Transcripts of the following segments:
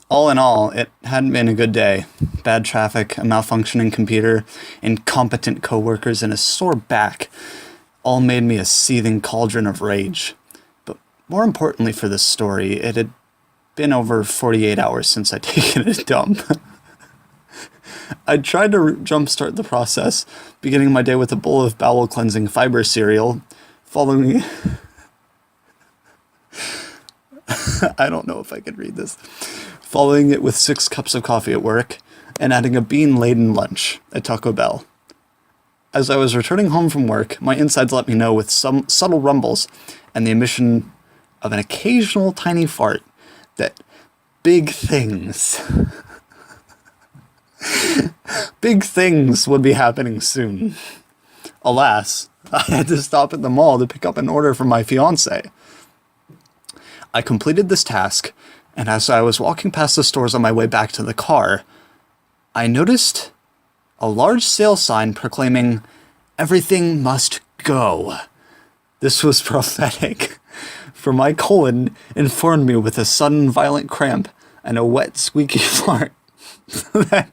All in all, it hadn't been a good day. Bad traffic, a malfunctioning computer, incompetent coworkers, and a sore back all made me a seething cauldron of rage. But more importantly for this story, it had been over 48 hours since I'd taken a dump. I tried to jumpstart the process, beginning my day with a bowl of bowel-cleansing fiber cereal, following... I don't know if I could read this. Following it with 6 cups of coffee at work, and adding a bean-laden lunch at Taco Bell. As I was returning home from work, my insides let me know with some subtle rumbles and the emission of an occasional tiny fart that big things would be happening soon. Alas, I had to stop at the mall to pick up an order from my fiancé. I completed this task, and as I was walking past the stores on my way back to the car, I noticed a large sale sign proclaiming, "Everything must go." This was prophetic, for my colon informed me with a sudden violent cramp and a wet, squeaky fart that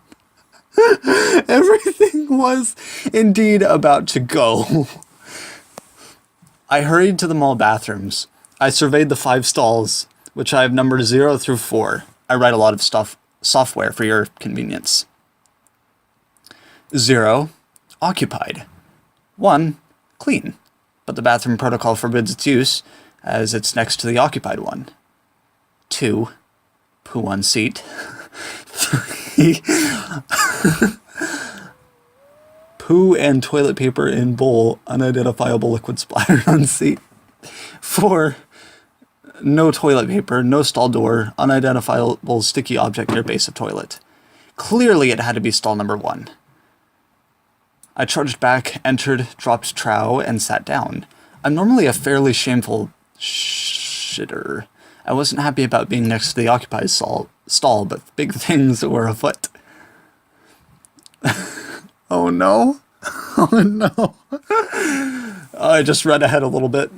everything was indeed about to go. I hurried to the mall bathrooms. I surveyed the 5 stalls, which I have numbered 0 through 4. I write a lot of software for your convenience. 0, occupied. 1, clean, but the bathroom protocol forbids its use, as it's next to the occupied one. 2, poo on seat. 3, poo and toilet paper in bowl, unidentifiable liquid splattered on seat. 4, no toilet paper, no stall door, unidentifiable sticky object near base of toilet. Clearly it had to be stall number 1. I trudged back, entered, dropped trow, and sat down. I'm normally a fairly shameful shitter. I wasn't happy about being next to the occupied stall, but big things were afoot. Oh no. Oh no. I just read ahead a little bit.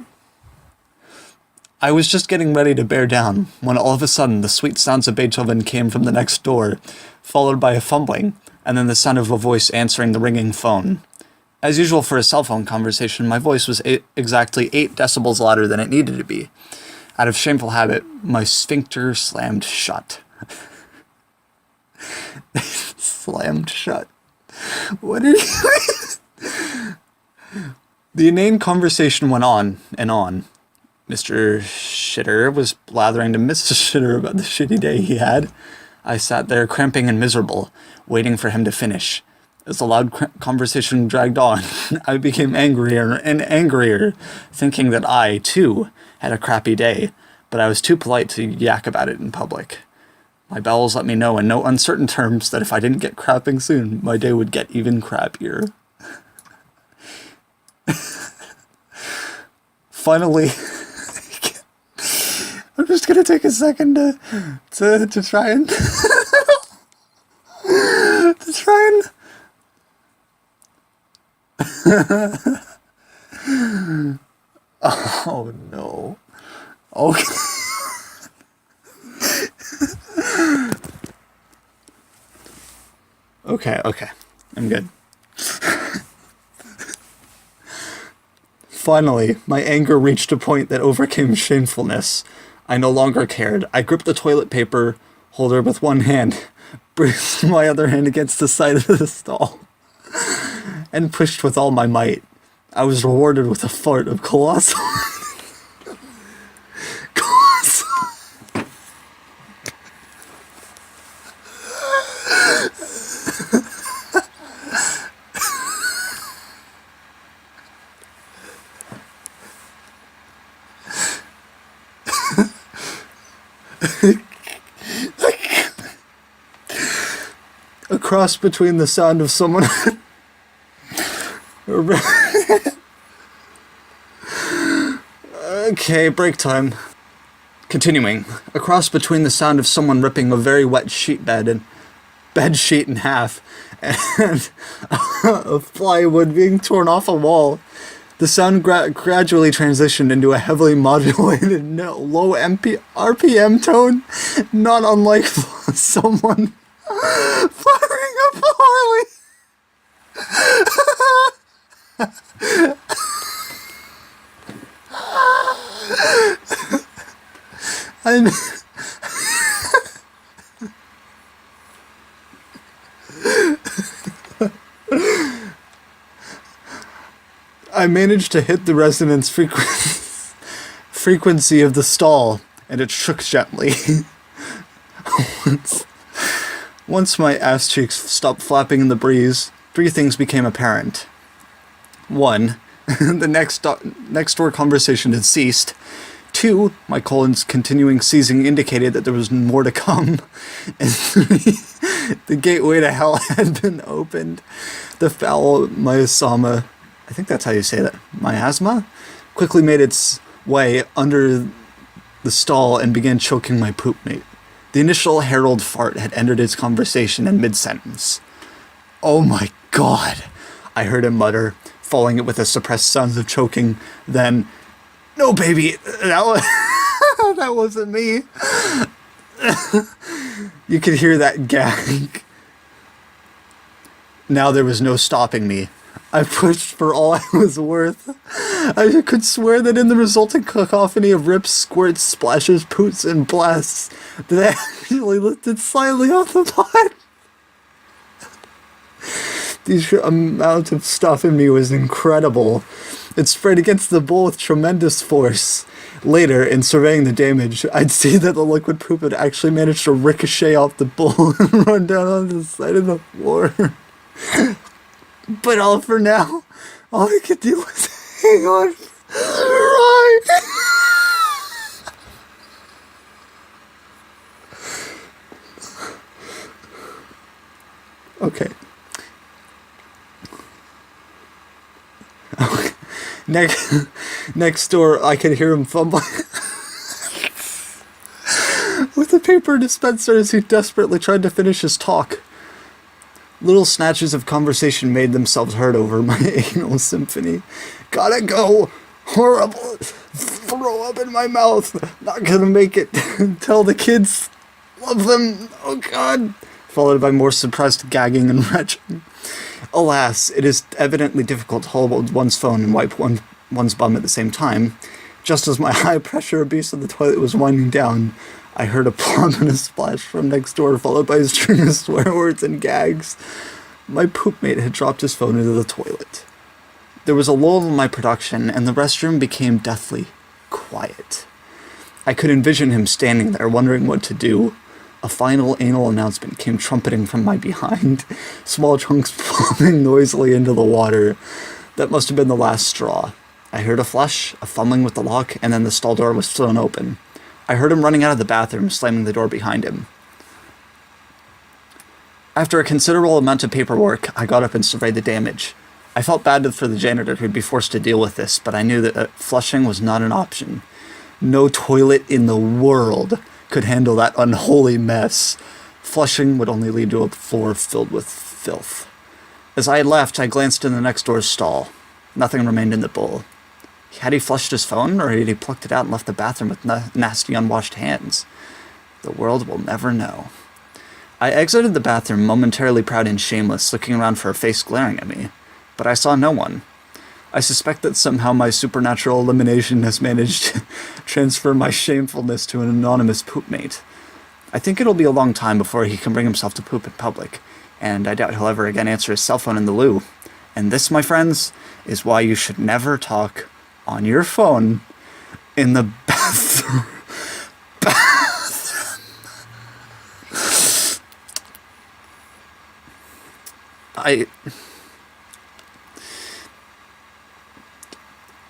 I was just getting ready to bear down, when all of a sudden the sweet sounds of Beethoven came from the next door, followed by a fumbling, and then the sound of a voice answering the ringing phone. As usual for a cell phone conversation, my voice was exactly 8 decibels louder than it needed to be. Out of shameful habit, my sphincter slammed shut. Slammed shut. What did you... The inane conversation went on and on. Mr. Shitter was blathering to Mrs. Shitter about the shitty day he had. I sat there cramping and miserable, waiting for him to finish. As the loud conversation dragged on, I became angrier and angrier, thinking that I, too, had a crappy day, but I was too polite to yak about it in public. My bowels let me know in no uncertain terms that if I didn't get crapping soon, my day would get even crappier. Finally... I'm just gonna take a second to try and to try and oh no. Okay. Okay. I'm good. Finally, my anger reached a point that overcame shamefulness. I no longer cared. I gripped the toilet paper holder with one hand, braced my other hand against the side of the stall, and pushed with all my might. I was rewarded with a fart of colossal... a cross between the sound of someone... Okay, break time. Continuing. A cross between the sound of someone ripping a very wet bed sheet in half and of plywood being torn off a wall. The sound gradually transitioned into a heavily modulated, low RPM tone, not unlike someone firing up a Harley. I'm I managed to hit the resonance frequency of the stall, and it shook gently. Once my ass cheeks stopped flapping in the breeze, three things became apparent. One, the next door conversation had ceased. Two, my colon's continuing seizing indicated that there was more to come. And three, the gateway to hell had been opened. The foul miasma, I think that's how you say that, miasma, quickly made its way under the stall and began choking my poop mate. The initial herald fart had ended his conversation in mid-sentence. "Oh my God," I heard him mutter, following it with a suppressed sounds of choking. Then, "No, baby, that wasn't me." You could hear that gag. Now there was no stopping me. I pushed for all I was worth. I could swear that in the resulting cacophony of rips, squirts, splashes, poots, and blasts, that I actually lifted slightly off the pot. The amount of stuff in me was incredible. It spread against the bowl with tremendous force. Later, in surveying the damage, I'd see that the liquid poop had actually managed to ricochet off the bowl and run down onto the side of the floor. But all for now, all I could do was hang on for the ride. Okay. Next door, I could hear him fumbling with the paper dispenser as he desperately tried to finish his talk. Little snatches of conversation made themselves heard over my anal symphony. "Gotta go. Horrible. Throw up in my mouth. Not gonna make it. Tell the kids. Love them. Oh God." Followed by more suppressed gagging and retching. Alas, it is evidently difficult to hold one's phone and wipe one's bum at the same time. Just as my high-pressure abuse of the toilet was winding down, I heard a plump and a splash from next door, followed by a string of swear words and gags. My poop mate had dropped his phone into the toilet. There was a lull in my production, and the restroom became deathly quiet. I could envision him standing there, wondering what to do. A final anal announcement came trumpeting from my behind, small chunks plumbing noisily into the water. That must have been the last straw. I heard a flush, a fumbling with the lock, and then the stall door was thrown open. I heard him running out of the bathroom, slamming the door behind him. After a considerable amount of paperwork, I got up and surveyed the damage. I felt bad for the janitor who'd be forced to deal with this, but I knew that flushing was not an option. No toilet in the world could handle that unholy mess. Flushing would only lead to a floor filled with filth. As I had left, I glanced in the next door's stall. Nothing remained in the bowl. Had he flushed his phone, or had he plucked it out and left the bathroom with nasty unwashed hands? The world will never know. I exited the bathroom, momentarily proud and shameless, looking around for a face glaring at me. But I saw no one. I suspect that somehow my supernatural elimination has managed to transfer my shamefulness to an anonymous poopmate. I think it'll be a long time before he can bring himself to poop in public, and I doubt he'll ever again answer his cell phone in the loo. And this, my friends, is why you should never talk on your phone in the bathroom.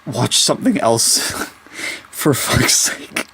Watch something else, for fuck's sake.